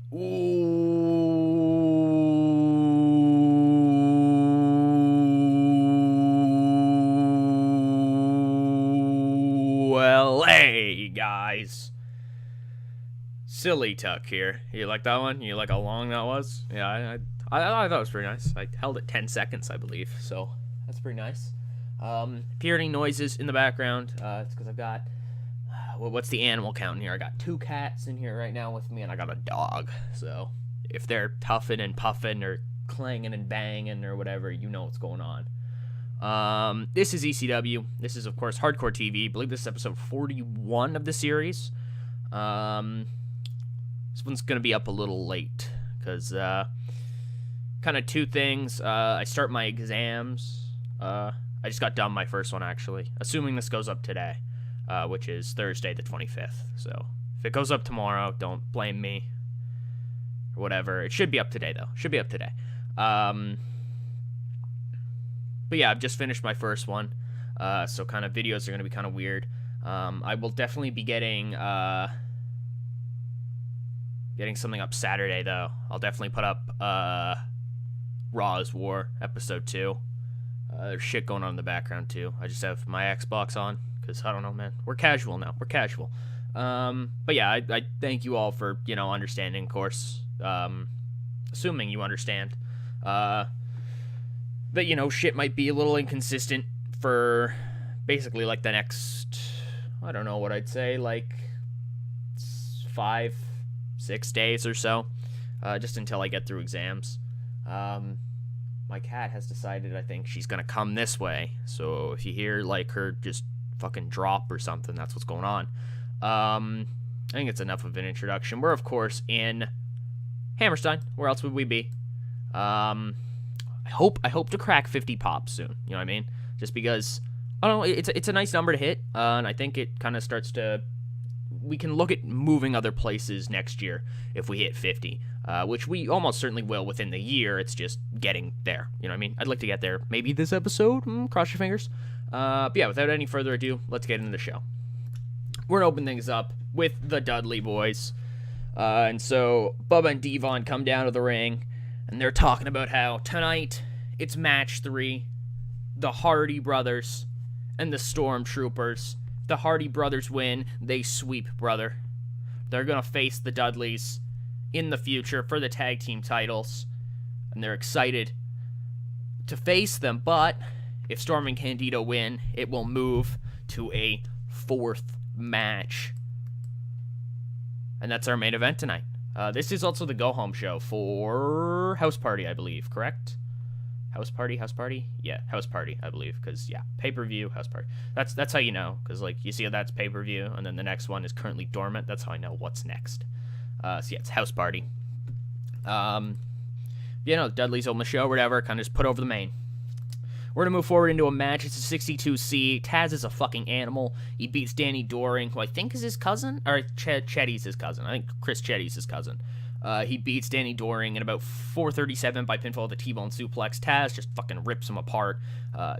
Well, hey, guys. Silly Tuck here. You like that one? You like how long that was? Yeah, I thought it was pretty nice. I held it 10 seconds, I believe, so that's pretty nice. If you hear any noises in the background, it's because I've got, what's the animal count in here? I got 2 cats in here right now with me, and I got a dog. So if they're tuffing and puffing or clanging and banging or whatever, you know what's going on. This is ECW. This is, of course, Hardcore TV. I believe this is episode 41 of the series. This one's going to be up a little late because, kind of 2 things. I start my exams. I just got done my first one, actually. Assuming this goes up today, which is Thursday the 25th. So if it goes up tomorrow, don't blame me or whatever. It should be up today, though. Should be up today. But yeah, I've just finished my first one, so kind of videos are going to be kind of weird. I will definitely be getting something up Saturday, though. I'll definitely put up Raw's War, Episode 2. There's shit going on in the background, too. I just have my Xbox on, because, I don't know, man. We're casual now. We're casual. But yeah, I thank you all for, understanding, of course. Assuming you understand. That, shit might be a little inconsistent for basically, like, the next, I don't know what I'd say, like, 5, 6 days or so, just until I get through exams. My cat has decided, I think, she's gonna come this way, so if you hear, like, her just fucking drop or something, that's what's going on. I think it's enough of an introduction. We're, of course, in Hammerstein. Where else would we be? I hope to crack 50 pops soon. You know what I mean? Just because, I don't know, it's a nice number to hit, and I think it kind of starts to, we can look at moving other places next year if we hit 50, which we almost certainly will within the year. It's just getting there. You know what I mean? I'd like to get there maybe this episode. Cross your fingers. But yeah, without any further ado, let's get into the show. We're going to open things up with the Dudley Boys. And so Bubba and Devon come down to the ring, and they're talking about how tonight it's match 3, the Hardy Brothers and the Stormtroopers. The Hardy Brothers win, they sweep, brother. They're going to face the Dudleys in the future for the tag team titles, and they're excited to face them, but if Storm and Candido win, it will move to a 4th match. And that's our main event tonight. This is also the go-home show for House Party, I believe, correct? House Party? Yeah, House Party, I believe, because, yeah, pay-per-view, House Party. That's how you know, because, like, you see how that's pay-per-view, and then the next one is currently dormant. That's how I know what's next. So, yeah, it's House Party. Dudley's on the show, whatever, kind of just put over the main. We're going to move forward into a match. It's a 62C. Taz is a fucking animal. He beats Danny Doering, who I think is his cousin, or Chetty's his cousin. I think Chris Chetty's his cousin. He beats Danny Doering in about 4:37 by pinfall with a T-bone suplex. Taz just fucking rips him apart,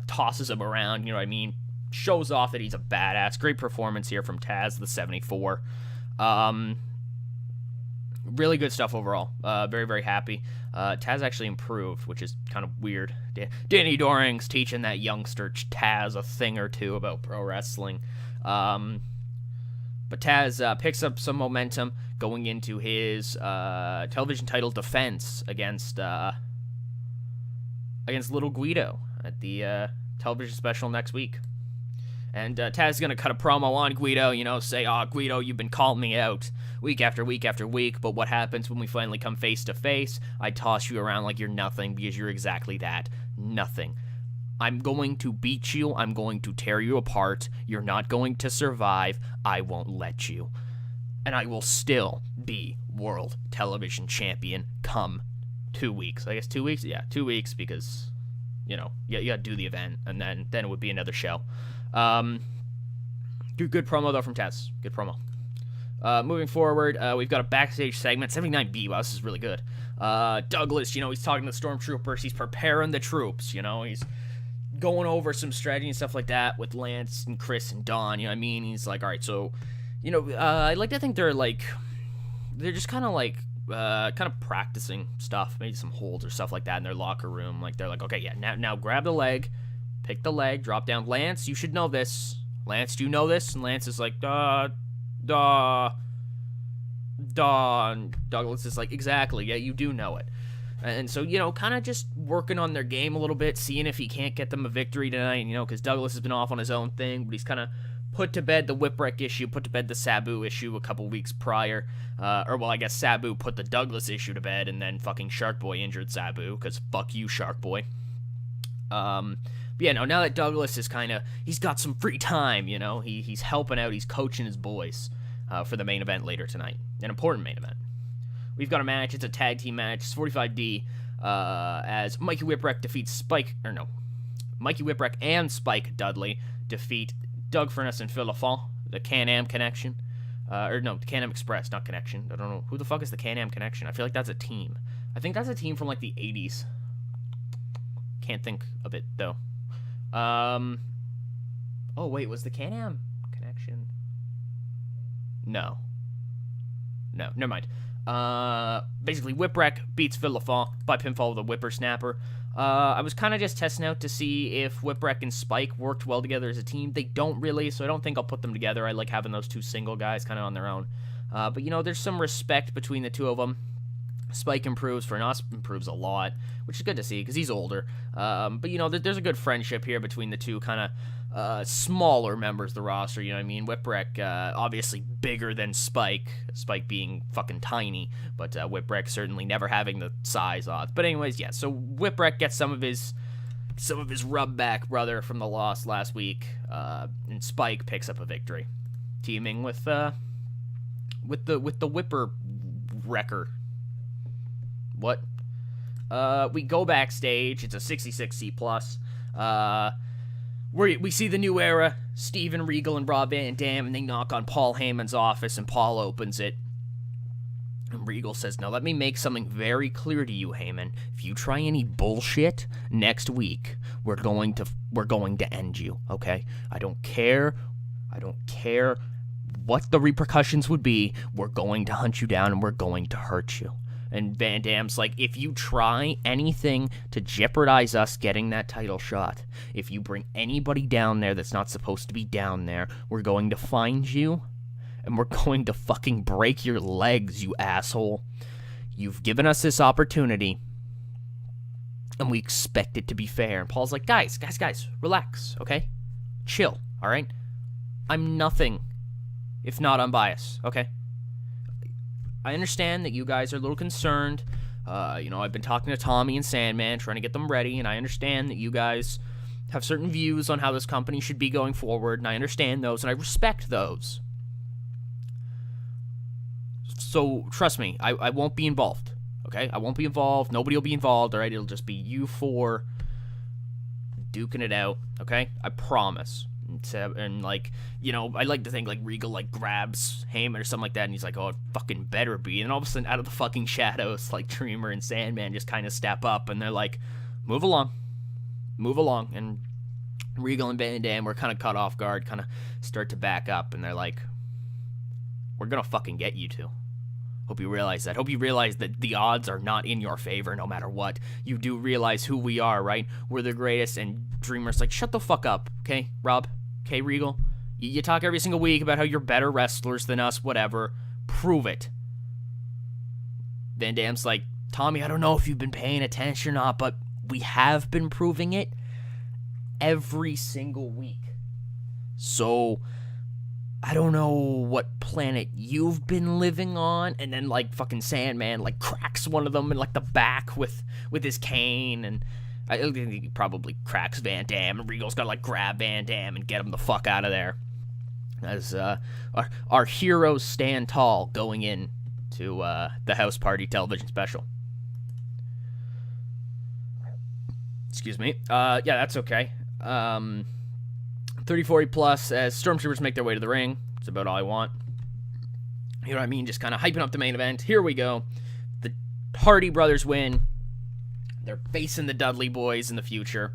tosses him around, you know what I mean? Shows off that he's a badass. Great performance here from Taz, the 74. Really good stuff overall. Very, very happy. Taz actually improved, which is kind of weird. Danny Doering's teaching that youngster Taz a thing or two about pro wrestling. But Taz picks up some momentum going into his television title defense against Little Guido at the television special next week. And Taz is going to cut a promo on Guido, say, Guido, you've been calling me out week after week after week, but what happens when we finally come face to face? I toss you around like you're nothing because you're exactly that, nothing. I'm going to beat you. I'm going to tear you apart. You're not going to survive. I won't let you. And I will still be World Television Champion come 2 weeks. I guess 2 weeks? Yeah, 2 weeks because, you gotta do the event, and then it would be another show. Good promo, though, from Taz. Good promo. Moving forward, we've got a backstage segment. 79B, wow, this is really good. Douglas, he's talking to the Stormtroopers. He's preparing the troops, he's going over some strategy and stuff like that with Lance and Chris and Don, you know what I mean? He's like, all right, so, I like to think they're just kind of like kind of practicing stuff, maybe some holds or stuff like that in their locker room. Like, they're like, okay, yeah, now grab the leg, pick the leg, drop down. Lance, you should know this. Lance, do you know this? And Lance is like, duh. And Douglas is like, exactly, yeah, you do know it. And so, kind of just working on their game a little bit, seeing if he can't get them a victory tonight, because Douglas has been off on his own thing, but he's kind of put to bed the Whipwreck issue, put to bed the Sabu issue a couple weeks prior. I guess Sabu put the Douglas issue to bed, and then fucking Shark Boy injured Sabu, because fuck you, Shark Boy. But yeah, now that Douglas is he's got some free time, he's helping out, he's coaching his boys for the main event later tonight. An important main event. We've got a match. It's a tag team match. It's 45D as Mikey Whipwreck defeats Mikey Whipwreck and Spike Dudley defeat Doug Furnace and Phil LaFont, the Can-Am Connection. The Can-Am Express, not Connection. I don't know. Who the fuck is the Can-Am Connection? I feel like that's a team. I think that's a team from, the 80s. Can't think of it, though. Oh, wait, was the Can-Am Connection? No, never mind. Basically, Whipwreck beats Phil LaFont by pinfall with a whippersnapper. I was kind of just testing out to see if Whipwreck and Spike worked well together as a team. They don't really, so I don't think I'll put them together. I like having those two single guys kind of on their own. But, there's some respect between the two of them. Spike improves, Furnace improves a lot, which is good to see because he's older. But, there's a good friendship here between the two kind of smaller members of the roster, you know what I mean? Whipwreck, obviously bigger than Spike being fucking tiny, but Whipwreck certainly never having the size odds. But anyways, yeah, so Whipwreck gets some of his rub back, brother, from the loss last week, and Spike picks up a victory, teaming with the Whipper Wrecker. What? We go backstage. It's a 66C plus. We see the new era, Steven Regal and Rob Van Dam, and they knock on Paul Heyman's office, and Paul opens it. And Regal says, now let me make something very clear to you, Heyman. If you try any bullshit next week, we're going to end you, okay? I don't care what the repercussions would be. We're going to hunt you down, and we're going to hurt you. And Van Dam's like, if you try anything to jeopardize us getting that title shot, if you bring anybody down there that's not supposed to be down there, we're going to find you, and we're going to fucking break your legs, you asshole. You've given us this opportunity, and we expect it to be fair. And Paul's like, guys, relax, okay? Chill, all right? I'm nothing if not unbiased, okay? I understand that you guys are a little concerned. I've been talking to Tommy and Sandman, trying to get them ready, and I understand that you guys have certain views on how this company should be going forward, and I understand those, and I respect those. So, trust me, I won't be involved, okay? I won't be involved. Nobody will be involved, all right? It'll just be you four duking it out, okay? I promise. And I like to think Regal grabs Heyman or something like that, and he's like, oh, it fucking better be. And all of a sudden, out of the fucking shadows, Dreamer and Sandman just kind of step up, and they're like, move along. And Regal and Van Dam were kind of caught off guard, kind of start to back up, and they're like, we're gonna fucking get you two. Hope you realize that. Hope you realize that the odds are not in your favor no matter what. You do realize who we are, right? We're the greatest. And Dreamer's like, shut the fuck up, okay, Rob? Okay, Regal? You talk every single week about how you're better wrestlers than us, whatever. Prove it. Van Dam's like, Tommy, I don't know if you've been paying attention or not, but we have been proving it every single week. So, I don't know what planet you've been living on. And then, fucking Sandman, cracks one of them in, the back with his cane. And I think he probably cracks Van Dam. And Regal's gotta, grab Van Dam and get him the fuck out of there. As our heroes stand tall going in to the House Party television special. Excuse me. Yeah, that's okay. 30-40 plus as Stormtroopers make their way to the ring. That's about all I want. You know what I mean? Just kind of hyping up the main event. Here we go. The Hardy brothers win. They're facing the Dudley boys in the future.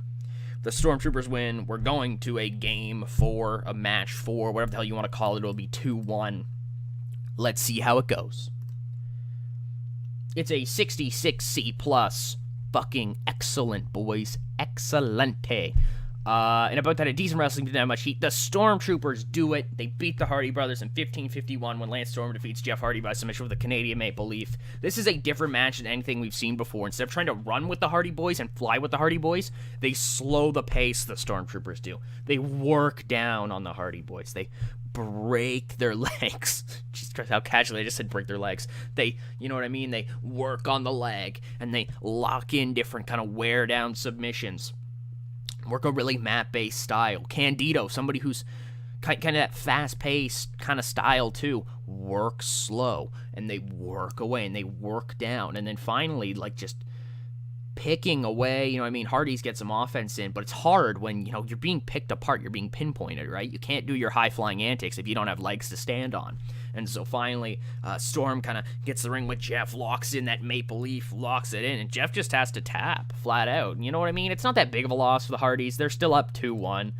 The Stormtroopers win. We're going to a game 4, a match 4, whatever the hell you want to call it. It'll be 2-1. Let's see how it goes. It's a 66C plus. Fucking excellent, boys. Excelente. And about that, a decent wrestling didn't have much heat. The Stormtroopers do it. They beat the Hardy Brothers in 1551 when Lance Storm defeats Jeff Hardy by submission with a Canadian Maple Leaf. This is a different match than anything we've seen before. Instead of trying to run with the Hardy Boys and fly with the Hardy Boys, they slow the pace, the Stormtroopers do. They work down on the Hardy Boys. They break their legs. Just how casually I just said break their legs. They, you know what I mean? They work on the leg, and they lock in different kind of wear-down submissions. Work a really mat-based style. Candido, somebody who's kind of that fast-paced kind of style too, work slow, and they work away, and they work down, and then finally, like, just picking away, you know what I mean? Hardy's get some offense in, but it's hard when, you know, you're being picked apart, you're being pinpointed, right? You can't do your high-flying antics if you don't have legs to stand on. And so finally, Storm kind of gets the ring with Jeff, locks in that Maple Leaf, locks it in, and Jeff just has to tap, flat out. You know what I mean? It's not that big of a loss for the Hardys. They're still up 2-1.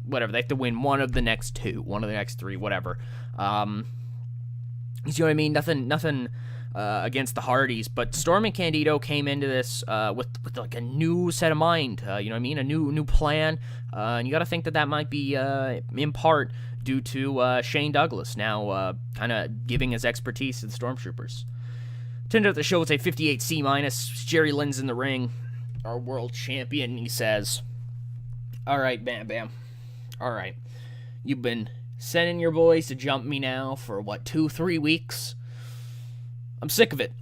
Whatever. They have to win one of the next two, one of the next three, whatever. You know what I mean? Nothing against the Hardys, but Storm and Candido came into this with like a new set of mind. You know what I mean? A new plan. And you got to think that might be in part due to Shane Douglas now kind of giving his expertise to the Stormtroopers. Turned out the show was a 58C-. Jerry Lynn's in the ring, our world champion, and he says, "All right, Bam Bam. All right. You've been sending your boys to jump me now for, 2-3 weeks? I'm sick of it.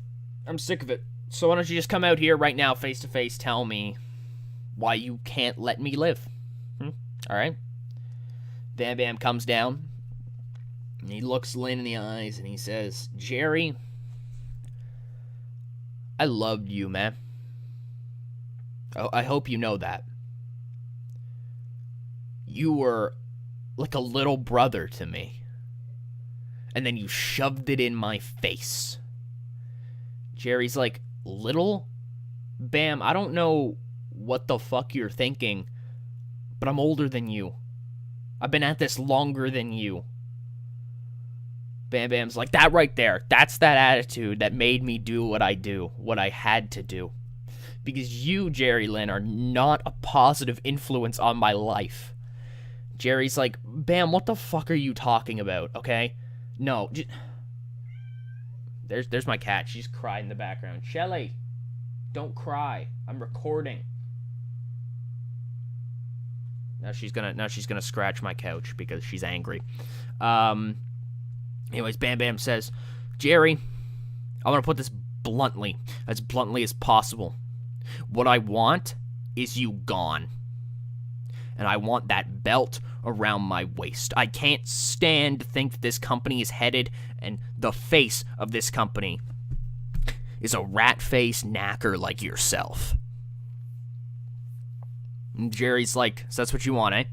So why don't you just come out here right now, face to face, tell me why you can't let me live? All right?" Bam Bam comes down, and he looks Lynn in the eyes, and he says, "Jerry, I loved you, man. I hope you know that. You were like a little brother to me, and then you shoved it in my face." Jerry's like, "Little? Bam, I don't know what the fuck you're thinking, but I'm older than you. I've been at this longer than you." Bam Bam's like, "That right there, that's that attitude that made me do what I do, what I had to do. Because you, Jerry Lynn, are not a positive influence on my life." Jerry's like, "Bam, what the fuck are you talking about, okay? No, There's my cat. She's crying in the background. Shelly, don't cry. I'm recording." Now she's gonna scratch my couch because she's angry. Anyways, Bam Bam says, "Jerry, I want to put this bluntly as possible. What I want is you gone. And I want that belt around my waist. I can't stand to think that this company is headed, and the face of this company is a rat-faced knacker like yourself." And Jerry's like, "So that's what you want, eh?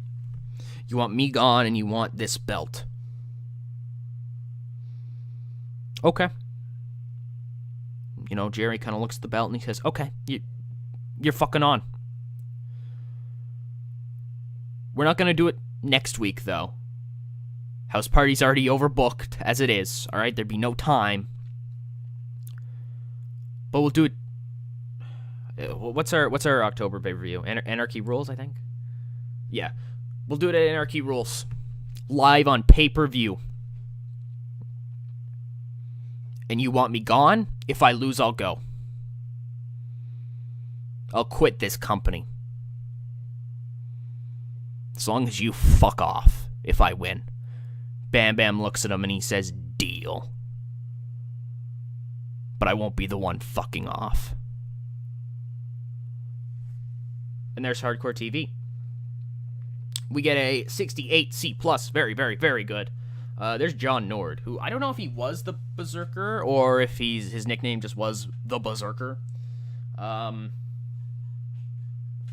You want me gone, and you want this belt. Okay." You know, Jerry kind of looks at the belt, and he says, "Okay, you're fucking on. We're not going to do it next week, though. House Party's already overbooked, as it is, alright? There'd be no time. But we'll do it... What's our October pay-per-view? Anarchy Rules, I think? Yeah. We'll do it at Anarchy Rules. Live on pay-per-view. And you want me gone? If I lose, I'll go. I'll quit this company. As long as you fuck off if I win." Bam Bam looks at him and he says, "Deal. But I won't be the one fucking off." And there's Hardcore TV. We get a 68C+, very, very, very good. There's John Nord, who I don't know if he was the Berserker or if his nickname just was the Berserker.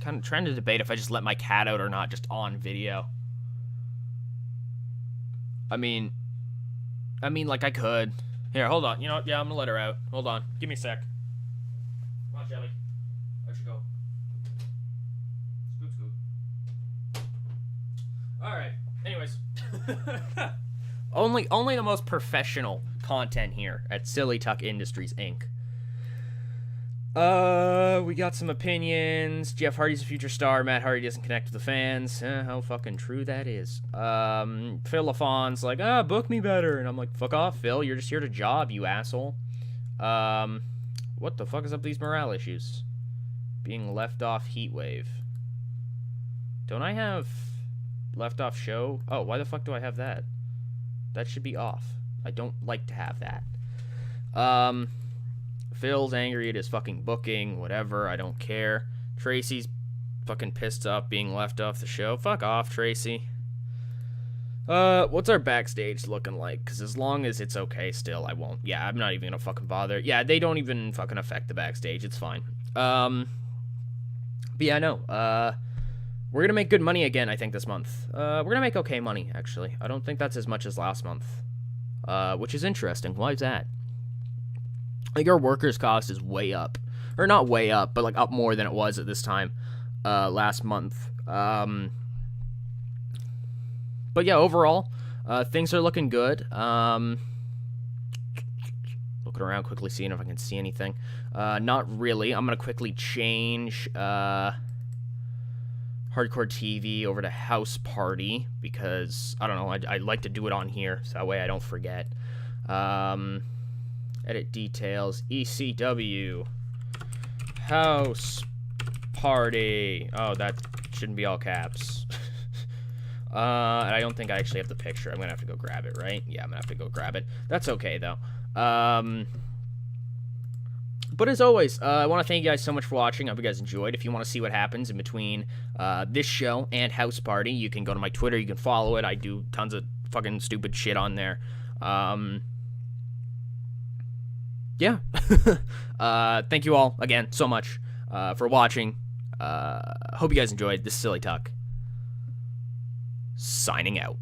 Kind of trying to debate if I just let my cat out or not, just on video. I mean, like I could. Here, hold on. You know what? Yeah, I'm gonna let her out. Hold on. Give me a sec. Come on, Shelly. Let you go. Scoot. Alright. Anyways. Only the most professional content here at Silly Tuck Industries Inc. We got some opinions. Jeff Hardy's a future star. Matt Hardy doesn't connect with the fans. How fucking true that is. Phil LaFon's like, book me better. And I'm like, fuck off, Phil. You're just here to job, you asshole. What the fuck is up with these morale issues? Being left off Heatwave. Don't I have left off show? Oh, why the fuck do I have that? That should be off. I don't like to have that. Phil's angry at his fucking booking, whatever, I don't care. Tracy's fucking pissed off being left off the show. Fuck off, Tracy. What's our backstage looking like? Because as long as it's okay still, I won't. Yeah, I'm not even gonna fucking bother. Yeah, they don't even fucking affect the backstage. It's fine. But yeah, no. We're gonna make good money again, I think, this month. We're gonna make okay money, actually. I don't think that's as much as last month. Which is interesting. Why is that? I think our workers' cost is way up. Or not way up, but like up more than it was at this time last month. But yeah, overall, things are looking good. Looking around quickly, seeing if I can see anything. Not really. I'm going to quickly change Hardcore TV over to House Party because, I don't know, I like to do it on here so that way I don't forget. Edit details, ECW House Party. Oh, that shouldn't be all caps. And I don't think I actually have the picture. I'm gonna have to go grab it, right? Yeah, I'm gonna have to go grab it. That's okay, though. But as always, I want to thank you guys so much for watching. I hope you guys enjoyed. If you want to see what happens in between this show and House Party, you can go to my Twitter. You can follow it. I do tons of fucking stupid shit on there. Yeah. Thank you all again so much for watching. Hope you guys enjoyed. This is Silly Tuck signing out.